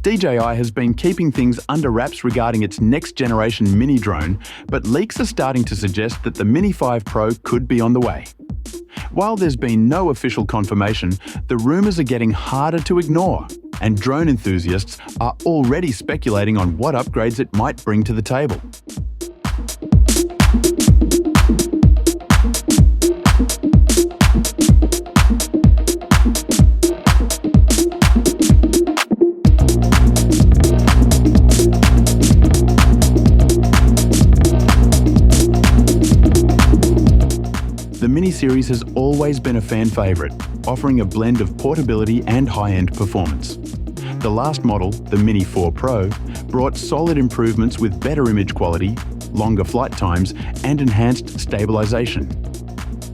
DJI has been keeping things under wraps regarding its next-generation Mini drone, but leaks are starting to suggest that the Mini 5 Pro could be on the way. While there's been no official confirmation, the rumours are getting harder to ignore, and drone enthusiasts are already speculating on what upgrades it might bring to the table. The Mini series has always been a fan favourite, offering a blend of portability and high-end performance. The last model, the Mini 4 Pro, brought solid improvements with better image quality, longer flight times, and enhanced stabilisation.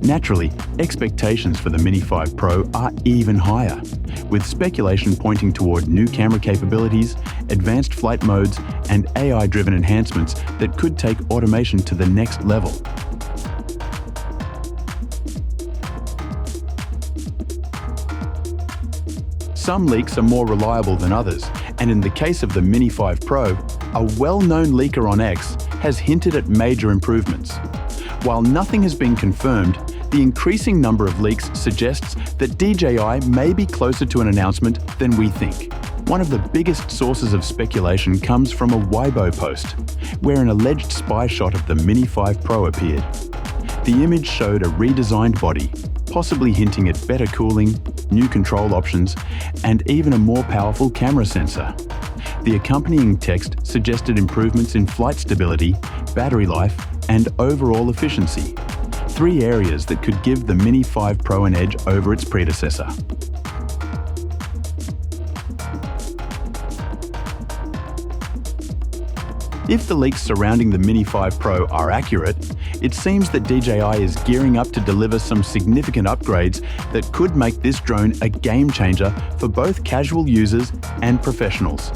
Naturally, expectations for the Mini 5 Pro are even higher, with speculation pointing toward new camera capabilities, advanced flight modes, and AI-driven enhancements that could take automation to the next level. Some leaks are more reliable than others, and in the case of the Mini 5 Pro, a well-known leaker on X has hinted at major improvements. While nothing has been confirmed, the increasing number of leaks suggests that DJI may be closer to an announcement than we think. One of the biggest sources of speculation comes from a Weibo post, where an alleged spy shot of the Mini 5 Pro appeared. The image showed a redesigned body, possibly hinting at better cooling, new control options, and even a more powerful camera sensor. The accompanying text suggested improvements in flight stability, battery life, and overall efficiency, 3 areas that could give the Mini 5 Pro an edge over its predecessor. If the leaks surrounding the Mini 5 Pro are accurate, it seems that DJI is gearing up to deliver some significant upgrades that could make this drone a game changer for both casual users and professionals.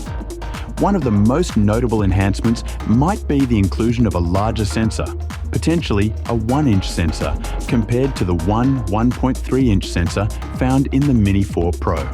One of the most notable enhancements might be the inclusion of a larger sensor, potentially a 1-inch sensor, compared to the 1.3-inch sensor found in the Mini 4 Pro.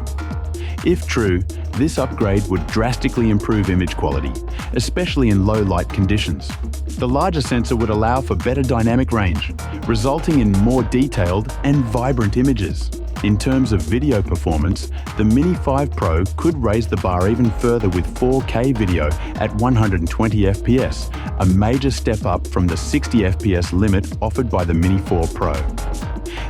If true, this upgrade would drastically improve image quality, especially in low light conditions. The larger sensor would allow for better dynamic range, resulting in more detailed and vibrant images. In terms of video performance, the Mini 5 Pro could raise the bar even further with 4K video at 120 FPS, a major step up from the 60 FPS limit offered by the Mini 4 Pro.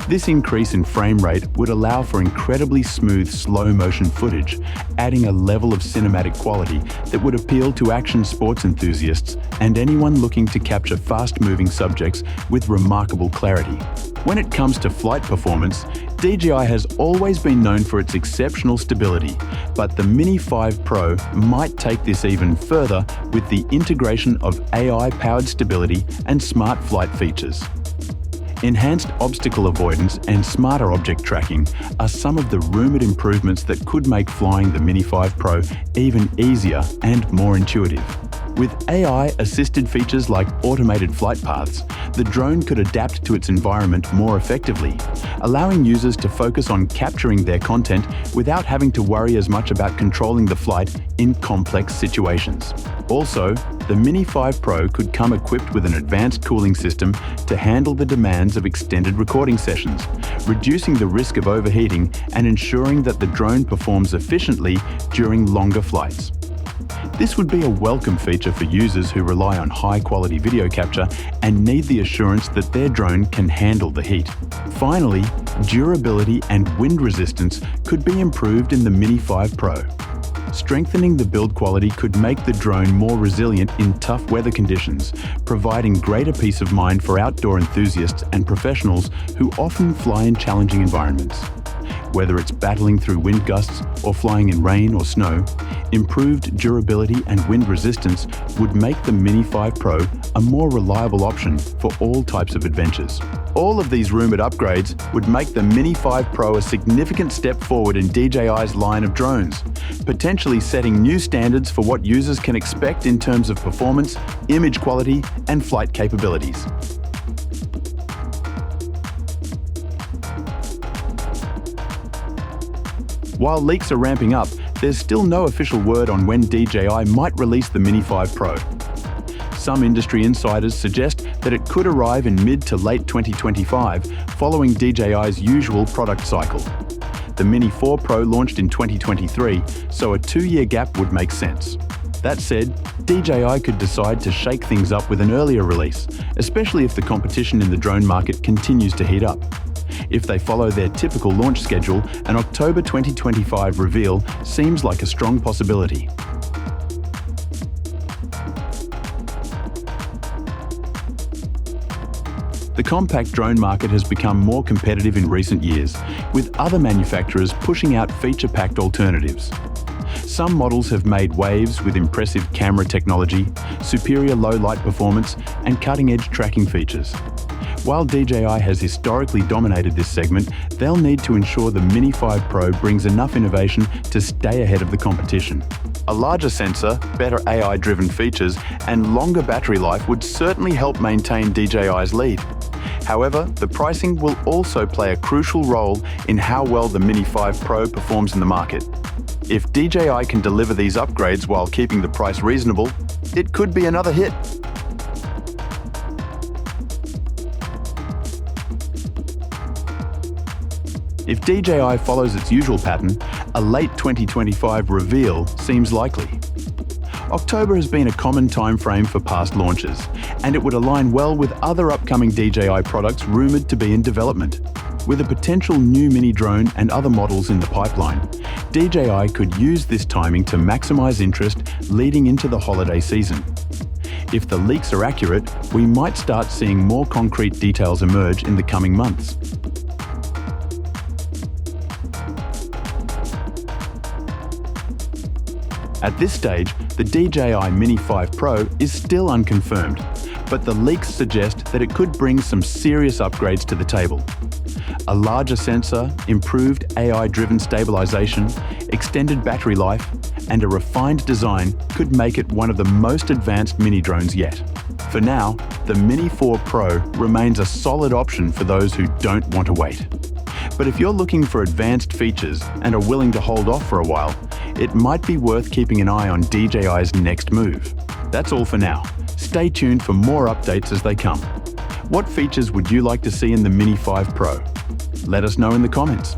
This increase in frame rate would allow for incredibly smooth slow-motion footage, adding a level of cinematic quality that would appeal to action sports enthusiasts and anyone looking to capture fast-moving subjects with remarkable clarity. When it comes to flight performance, DJI has always been known for its exceptional stability, but the Mini 5 Pro might take this even further with the integration of AI-powered stability and smart flight features. Enhanced obstacle avoidance and smarter object tracking are some of the rumoured improvements that could make flying the Mini 5 Pro even easier and more intuitive. With AI-assisted features like automated flight paths, the drone could adapt to its environment more effectively, allowing users to focus on capturing their content without having to worry as much about controlling the flight in complex situations. Also, the Mini 5 Pro could come equipped with an advanced cooling system to handle the demands of extended recording sessions, reducing the risk of overheating and ensuring that the drone performs efficiently during longer flights. This would be a welcome feature for users who rely on high-quality video capture and need the assurance that their drone can handle the heat. Finally, durability and wind resistance could be improved in the Mini 5 Pro. Strengthening the build quality could make the drone more resilient in tough weather conditions, providing greater peace of mind for outdoor enthusiasts and professionals who often fly in challenging environments. Whether it's battling through wind gusts or flying in rain or snow, improved durability and wind resistance would make the Mini 5 Pro a more reliable option for all types of adventures. All of these rumoured upgrades would make the Mini 5 Pro a significant step forward in DJI's line of drones, potentially setting new standards for what users can expect in terms of performance, image quality, and flight capabilities. While leaks are ramping up, there's still no official word on when DJI might release the Mini 5 Pro. Some industry insiders suggest that it could arrive in mid to late 2025, following DJI's usual product cycle. The Mini 4 Pro launched in 2023, so a 2-year gap would make sense. That said, DJI could decide to shake things up with an earlier release, especially if the competition in the drone market continues to heat up. If they follow their typical launch schedule, an October 2025 reveal seems like a strong possibility. The compact drone market has become more competitive in recent years, with other manufacturers pushing out feature-packed alternatives. Some models have made waves with impressive camera technology, superior low-light performance, and cutting-edge tracking features. While DJI has historically dominated this segment, they'll need to ensure the Mini 5 Pro brings enough innovation to stay ahead of the competition. A larger sensor, better AI-driven features, and longer battery life would certainly help maintain DJI's lead. However, the pricing will also play a crucial role in how well the Mini 5 Pro performs in the market. If DJI can deliver these upgrades while keeping the price reasonable, it could be another hit. If DJI follows its usual pattern, a late 2025 reveal seems likely. October has been a common time frame for past launches, and it would align well with other upcoming DJI products rumoured to be in development. With a potential new mini drone and other models in the pipeline, DJI could use this timing to maximise interest leading into the holiday season. If the leaks are accurate, we might start seeing more concrete details emerge in the coming months. At this stage, the DJI Mini 5 Pro is still unconfirmed, but the leaks suggest that it could bring some serious upgrades to the table. A larger sensor, improved AI-driven stabilization, extended battery life, and a refined design could make it one of the most advanced mini drones yet. For now, the Mini 4 Pro remains a solid option for those who don't want to wait. But if you're looking for advanced features and are willing to hold off for a while, it might be worth keeping an eye on DJI's next move. That's all for now. Stay tuned for more updates as they come. What features would you like to see in the Mini 5 Pro? Let us know in the comments.